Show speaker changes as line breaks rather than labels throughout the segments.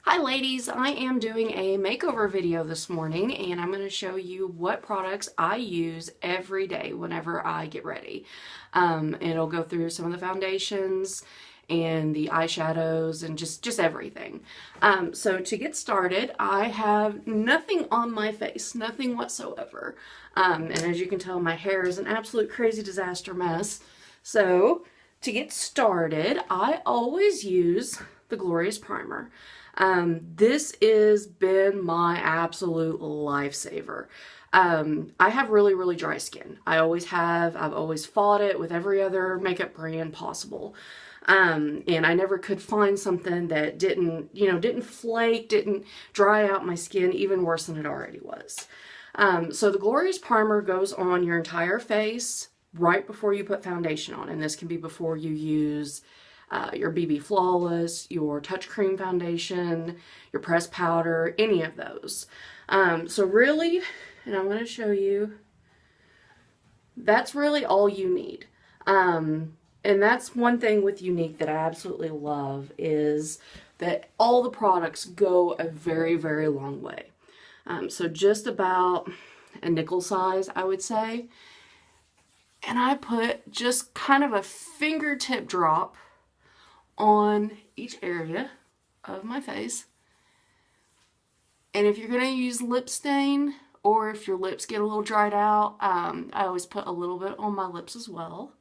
Hi ladies, I am doing a makeover video this morning and I'm going to show you what products I use every day whenever I get ready. It'll go through some of the foundations and the eyeshadows and just everything. So to get started, I have nothing on my face, nothing whatsoever. And as you can tell, my hair is an absolute crazy disaster mess. So to get started, I always use the Glorious Primer. This has been my absolute lifesaver. I have really dry skin. I always have. I've always fought it with every other makeup brand possible. And I never could find something that didn't flake, didn't dry out my skin even worse than it already was. So the Glorious Primer goes on your entire face right before you put foundation on. And this can be before you use your BB Flawless, your Touch Cream Foundation, your pressed powder, any of those. So really, and I'm going to show you, that's really all you need. And that's one thing with Younique that I absolutely love, is that all the products go a very long way. So just about a nickel size, I would say. And I put just kind of a fingertip drop on each area of my face. And if you're going to use lip stain, or if your lips get a little dried out, I always put a little bit on my lips as well.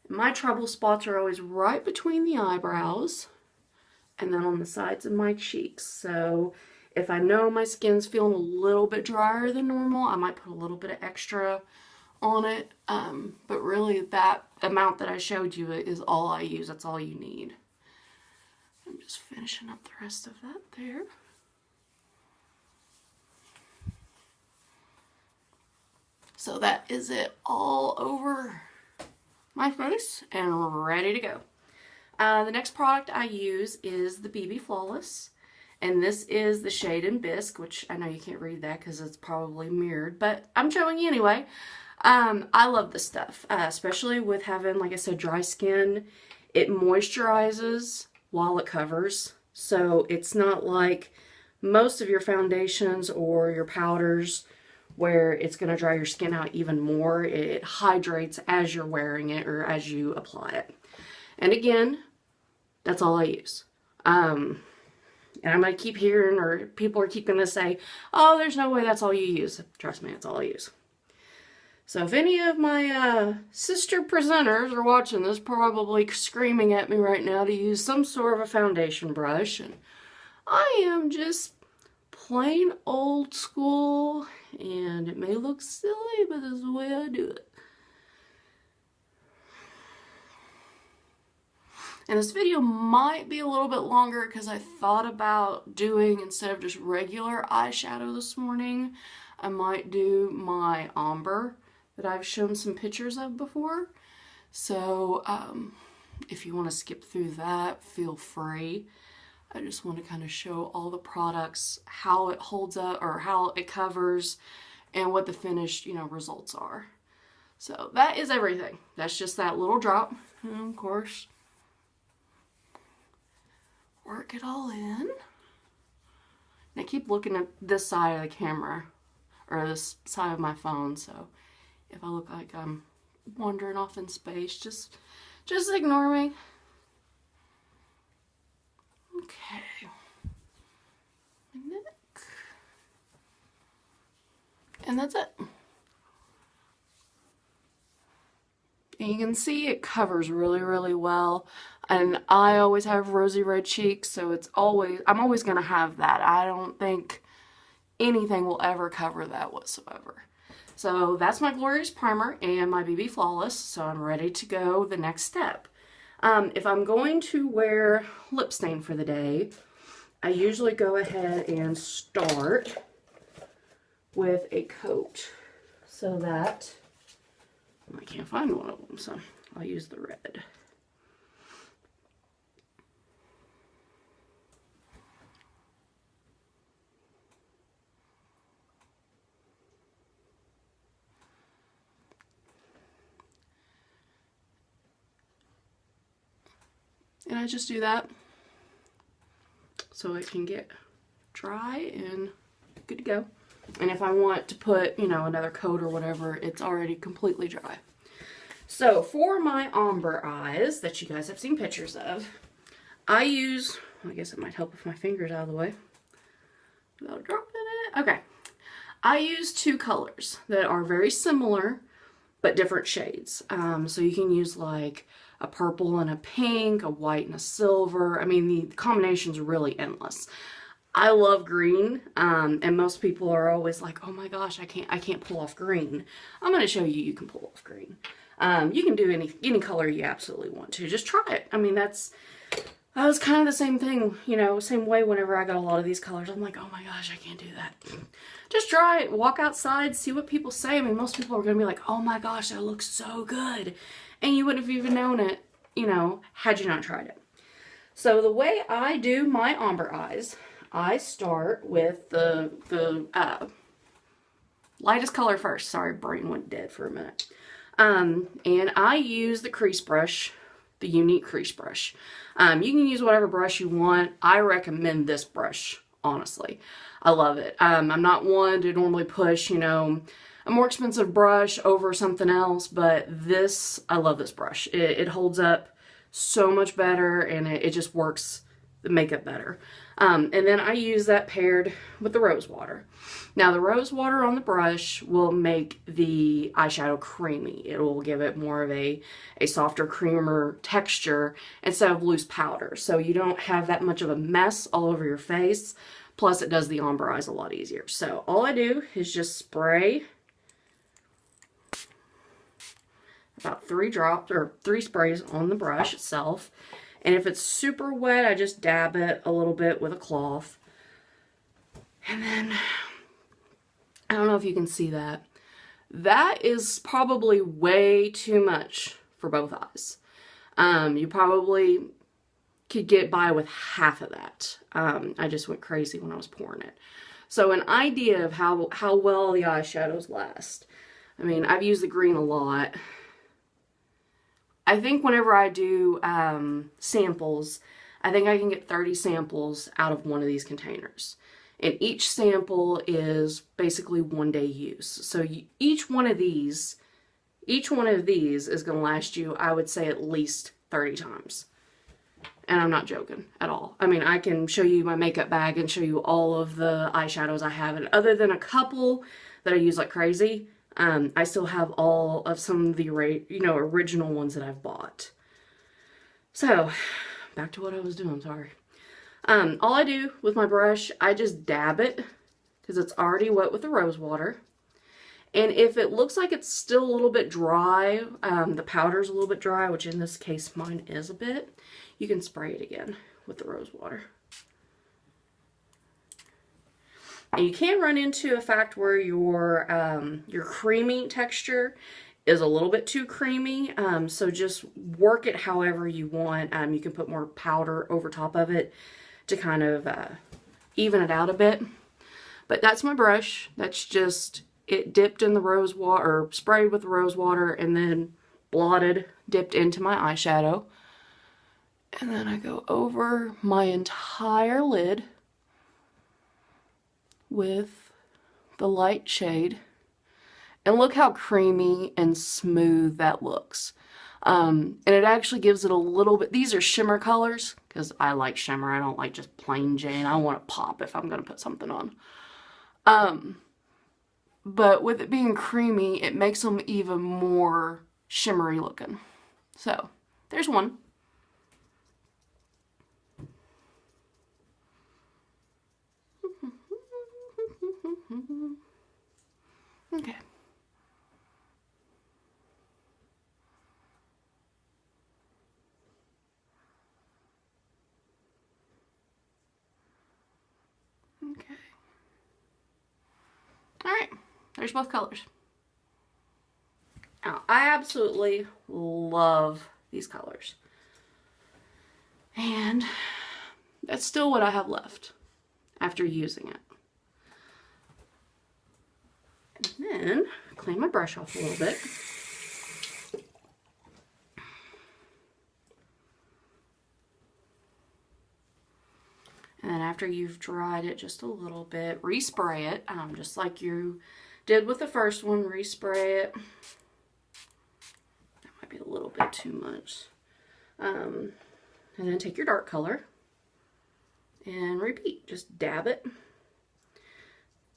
My trouble spots are always right between the eyebrows and then on the sides of my cheeks. So if I know my skin's feeling a little bit drier than normal, I might put a little bit of extra on it. But really that amount that I showed you is all I use. That's all you need. I'm just finishing up the rest of that there. So that is it all over my face and ready to go. The next product I use is the BB Flawless, and this is the shade in Bisque, which I know you can't read that because it's probably mirrored, but I'm showing you anyway. I love this stuff, especially with having, like I said, dry skin. It moisturizes while it covers, so it's not like most of your foundations or your powders where it's going to dry your skin out even more. It hydrates as you're wearing it or as you apply it. And again, that's all I use. And I'm going to keep hearing, or people are keep going to say, oh, there's no way that's all you use. Trust me, that's all I use. So if any of my sister presenters are watching this, probably screaming at me right now to use some sort of a foundation brush, and I am just plain old school, and it may look silly, but this is the way I do it. And this video might be a little bit longer because I thought about doing, instead of just regular eyeshadow this morning, I might do my Ombre that I've shown some pictures of before. So if you want to skip through that, feel free. I just want to kind of show all the products, how it holds up or how it covers, and what the finished, results are. So that is everything. That's just that little drop. And of course, work it all in. And I keep looking at this side of the camera, or this side of my phone, so if I look like I'm wandering off in space, just ignore me. Okay. And that's it. And you can see it covers really well. And I always have rosy red cheeks, so I'm always going to have that. I don't think anything will ever cover that whatsoever. So that's my Glorious Primer and my BB Flawless, so I'm ready to go the next step. If I'm going to wear lip stain for the day, I usually go ahead and start with a coat, so that I can't find one of them, so I'll use the red. And I just do that so it can get dry and good to go. And if I want to put, you know, another coat or whatever, it's already completely dry. So for my ombre eyes that you guys have seen pictures of, I use, I guess it might help if my finger's out of the way. Without dropping it. Okay. I use two colors that are very similar, but different shades. So you can use like a purple and a pink, a white and a silver. I mean, the combination's really endless. I love green, and most people are always like, oh my gosh, I can't pull off green. I'm going to show you can pull off green. You can do any color you absolutely want to. Just try it. I mean, that was kind of the same thing, you know, same way whenever I got a lot of these colors. I'm like, oh my gosh, I can't do that. Just try it. Walk outside, see what people say. I mean, most people are going to be like, oh my gosh, that looks so good. And you wouldn't have even known it, you know, had you not tried it. So the way I do my ombre eyes, I start with the lightest color first. Sorry, brain went dead for a minute. And I use the crease brush, the Younique crease brush. You can use whatever brush you want. I recommend this brush, honestly. I love it. I'm not one to normally push, you know, a more expensive brush over something else, but this, I love this brush. It holds up so much better, and it just works the makeup better. And then I use that paired with the rose water. Now the rose water on the brush will make the eyeshadow creamy. It will give it more of a softer, creamier texture instead of loose powder. So you don't have that much of a mess all over your face. Plus it does the ombre eyes a lot easier. So all I do is just spray about 3 drops or 3 sprays on the brush itself. And if it's super wet, I just dab it a little bit with a cloth. And then, I don't know if you can see that. That is probably way too much for both eyes. You probably could get by with half of that. I just went crazy when I was pouring it. So an idea of how well the eyeshadows last. I mean, I've used the green a lot. I think whenever I do samples, I think I can get 30 samples out of one of these containers. And each sample is basically 1 day use. So each one of these is going to last you, I would say, at least 30 times. And I'm not joking at all. I mean, I can show you my makeup bag and show you all of the eyeshadows I have. And other than a couple that I use like crazy, I still have all of some of the, you know, original ones that I've bought. So, back to what I was doing, sorry. All I do with my brush, I just dab it, because it's already wet with the rose water. And if it looks like it's still a little bit dry, the powder's a little bit dry, which in this case mine is a bit, you can spray it again with the rose water. And you can run into a fact where your creamy texture is a little bit too creamy, so just work it however you want. You can put more powder over top of it to kind of even it out a bit. But that's my brush. That's just it dipped in the rose water, or sprayed with the rose water, and then blotted, dipped into my eyeshadow. And then I go over my entire lid with the light shade, and look how creamy and smooth that looks. And it actually gives it a little bit, these are shimmer colors, because I like shimmer, I don't like just plain Jane. I want to pop if I'm going to put something on. But with it being creamy, it makes them even more shimmery looking. So, there's one. Okay. Okay. Alright, there's both colors. Now, I absolutely love these colors. And that's still what I have left after using it. And then, clean my brush off a little bit. And then after you've dried it just a little bit, respray it, just like you did with the first one. Respray it. That might be a little bit too much. And then take your dark color and repeat. Just dab it.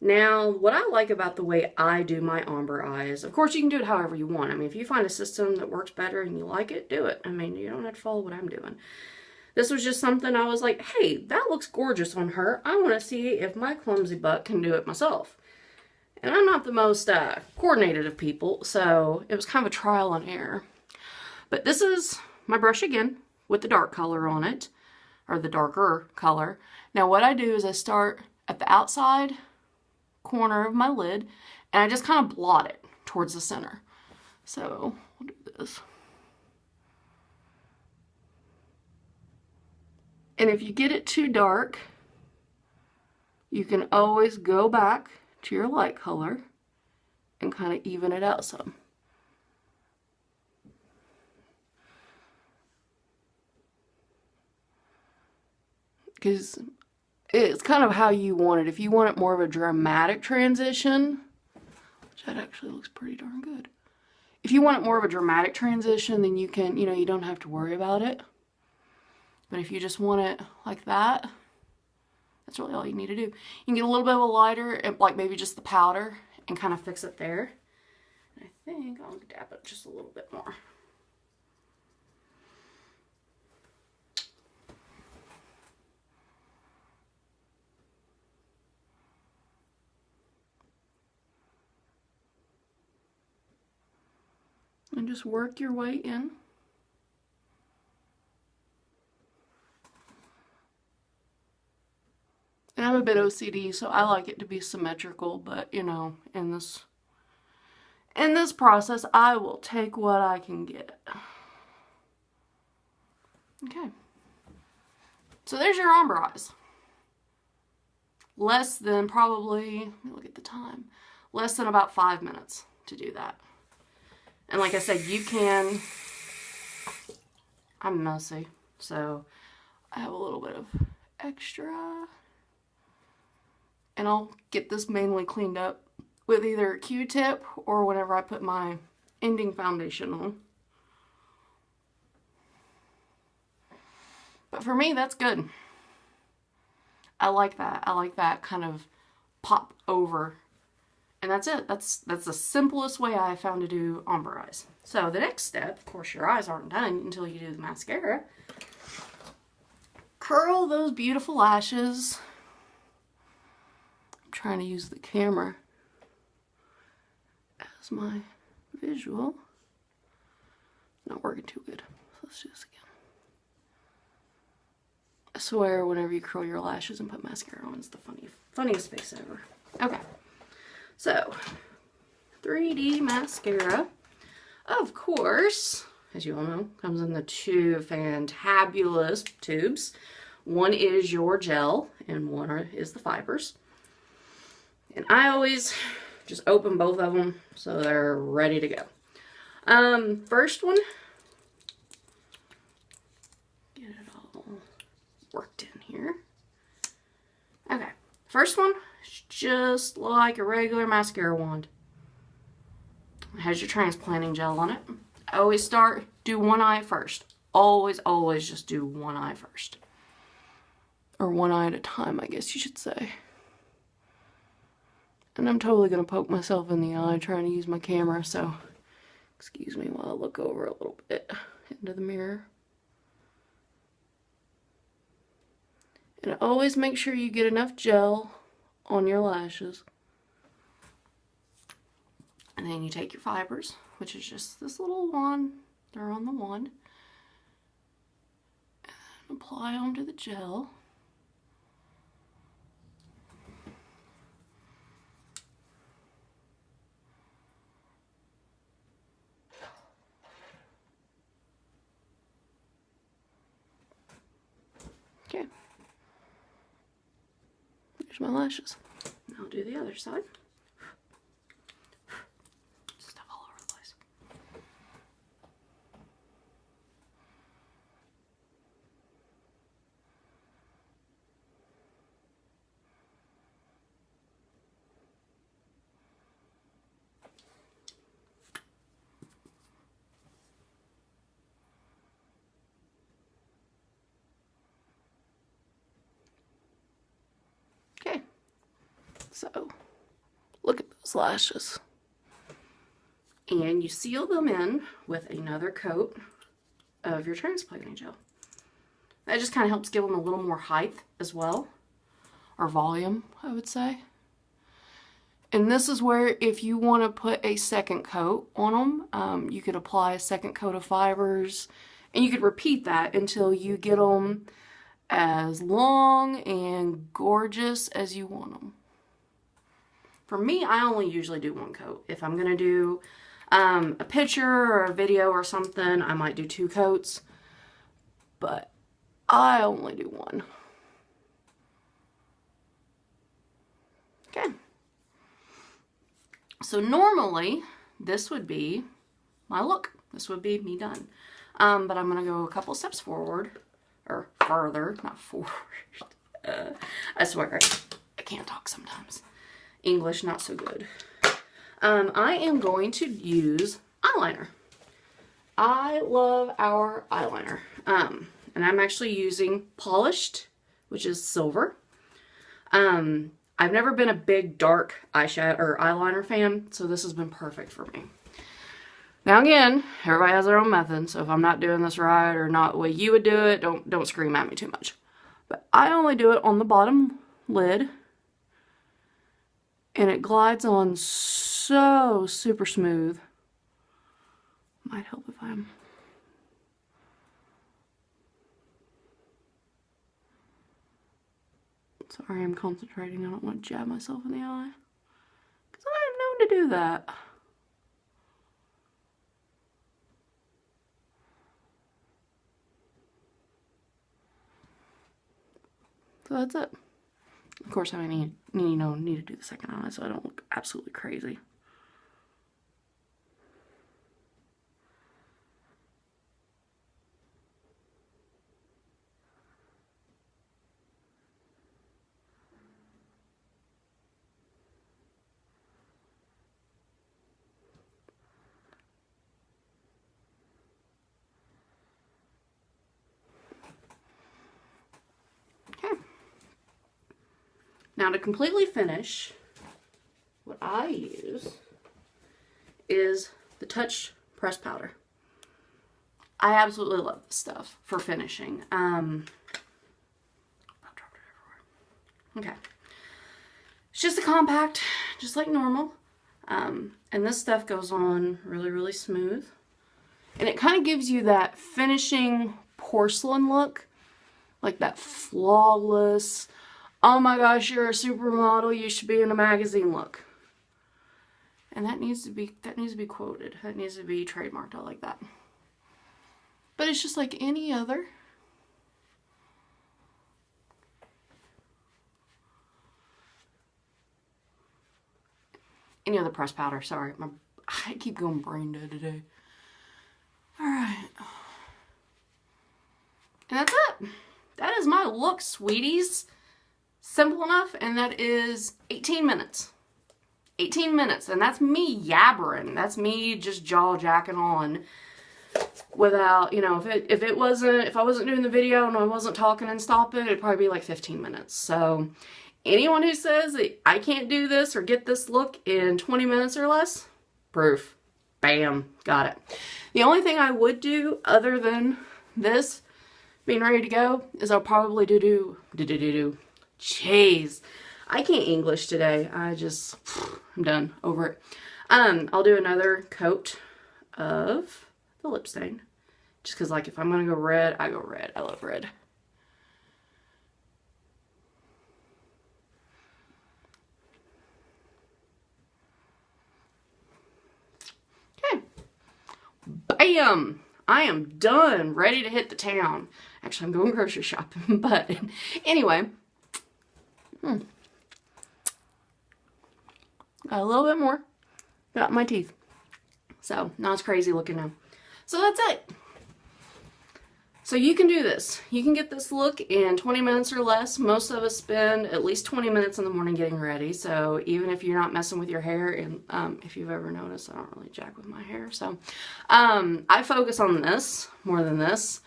Now, what I like about the way I do my ombre eyes, of course you can do it however you want. I mean, if you find a system that works better and you like it, do it. I mean, you don't have to follow what I'm doing. This was just something I was like, hey, that looks gorgeous on her. I want to see if my clumsy butt can do it myself. And I'm not the most coordinated of people, so it was kind of a trial and error. But this is my brush again with the dark color on it, or the darker color. Now what I do is I start at the outside corner of my lid, and I just kind of blot it towards the center. So we'll do this. And if you get it too dark, you can always go back to your light color and kind of even it out some. Because it's kind of how you want it. If you want it more of a dramatic transition, which that actually looks pretty darn good. If you want it more of a dramatic transition, then you can, you know, you don't have to worry about it. But if you just want it like that, that's really all you need to do. You can get a little bit of a lighter, like maybe just the powder, and kind of fix it there. And I think I'll dab it just a little bit more. And just work your way in. And I'm a bit OCD, so I like it to be symmetrical, but you know, in this process, I will take what I can get. Okay. So there's your ombre eyes. Less than probably, let me look at the time, less than about 5 minutes to do that. And like I said, you can, I'm messy, so I have a little bit of extra. And I'll get this mainly cleaned up with either a Q-tip or whenever I put my ending foundation on. But for me, that's good. I like that. I like that kind of pop over. And that's it. That's the simplest way I found to do ombre eyes. So the next step, of course, your eyes aren't done until you do the mascara. Curl those beautiful lashes. I'm trying to use the camera as my visual. Not working too good. So let's do this again. I swear, whenever you curl your lashes and put mascara on, it's the funniest face ever. Okay. So, 3D mascara, of course, as you all know, comes in the two fantabulous tubes. One is your gel, and one is the fibers. And I always just open both of them so they're ready to go. First one, get it all worked in here. Okay, first one. Just like a regular mascara wand. It has your transplanting gel on it. I always do one eye first. Always just do one eye first. Or one eye at a time, I guess you should say. And I'm totally going to poke myself in the eye trying to use my camera, so excuse me while I look over a little bit into the mirror. And always make sure you get enough gel on your lashes. And then you take your fibers, which is just this little wand. They're on the wand. And apply them to the gel. Okay. There's my lashes. I'll do the other side. Stuff all over the place. So, look at those lashes. And you seal them in with another coat of your transplanting gel. That just kind of helps give them a little more height as well, or volume, I would say. And this is where if you want to put a second coat on them, you could apply a second coat of fibers, and you could repeat that until you get them as long and gorgeous as you want them. For me, I only usually do one coat. If I'm going to do a picture or a video or something, I might do 2 coats, but I only do 1. Okay. So normally, this would be my look. This would be me done. But I'm going to go a couple steps forward, or further, not forward. I swear, I can't talk sometimes. English, not so good. I am going to use eyeliner. I love our eyeliner. And I'm actually using polished, which is silver. I've never been a big dark eyeshadow or eyeliner fan, so this has been perfect for me. Now again, everybody has their own method, so if I'm not doing this right or not the way you would do it, don't scream at me too much. But I only do it on the bottom lid, and it glides on so super smooth. Might help if I'm... Sorry, I'm concentrating. I don't want to jab myself in the eye, because I am known to do that. So that's it. Of course, I need to do the second eye so I don't look absolutely crazy. Now to completely finish, what I use is the Touch Press Powder. I absolutely love this stuff for finishing. Okay. It's just a compact, just like normal. And this stuff goes on really, really smooth. And it kind of gives you that finishing porcelain look. Like that flawless... oh my gosh, you're a supermodel, you should be in a magazine look. And that needs to be quoted. That needs to be trademarked. I like that. But it's just like any other. Any other press powder. Sorry, I keep going brain dead today. Alright. And that's it. That is my look, sweeties. Simple enough, and that is 18 minutes. 18 minutes, and that's me yabbering. That's me just jaw-jacking on without, you know, if I wasn't doing the video and I wasn't talking and stopping, it'd probably be like 15 minutes. So anyone who says that I can't do this or get this look in 20 minutes or less, proof. Bam, got it. The only thing I would do other than this being ready to go is I'll probably jeez, I can't English today. I'm done, over it. I'll do another coat of the lip stain. Just because, like, if I'm going to go red, I go red. I love red. Okay. Bam! I am done, ready to hit the town. Actually, I'm going grocery shopping, but anyway. Got a little bit more. Got my teeth. So, not as crazy looking now. So that's it. So you can do this. You can get this look in 20 minutes or less. Most of us spend at least 20 minutes in the morning getting ready. So even if you're not messing with your hair, and if you've ever noticed, I don't really jack with my hair. So I focus on this more than this.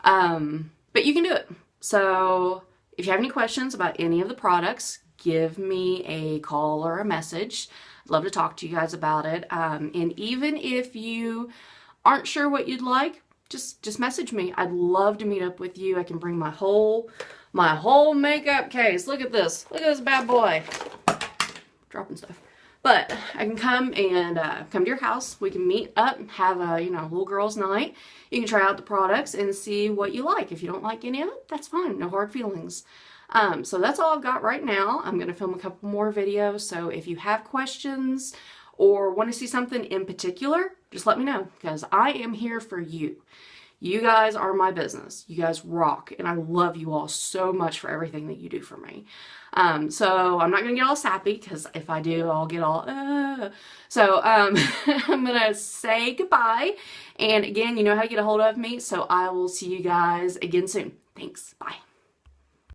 But you can do it. So if you have any questions about any of the products, give me a call or a message. I'd love to talk to you guys about it. And even if you aren't sure what you'd like, just message me. I'd love to meet up with you. I can bring my whole makeup case. Look at this. Look at this bad boy. Dropping stuff. But I can come and come to your house. We can meet up and have a, you know, little girls' night. You can try out the products and see what you like. If you don't like any of it, that's fine. No hard feelings. So that's all I've got right now. I'm going to film a couple more videos. So if you have questions or want to see something in particular, just let me know, because I am here for you. You guys are my business. You guys rock, and I love you all so much for everything that you do for me. So I'm not going to get all sappy, because if I do, I'll get all, So I'm going to say goodbye. And again, you know how to get a hold of me, so I will see you guys again soon. Thanks. Bye.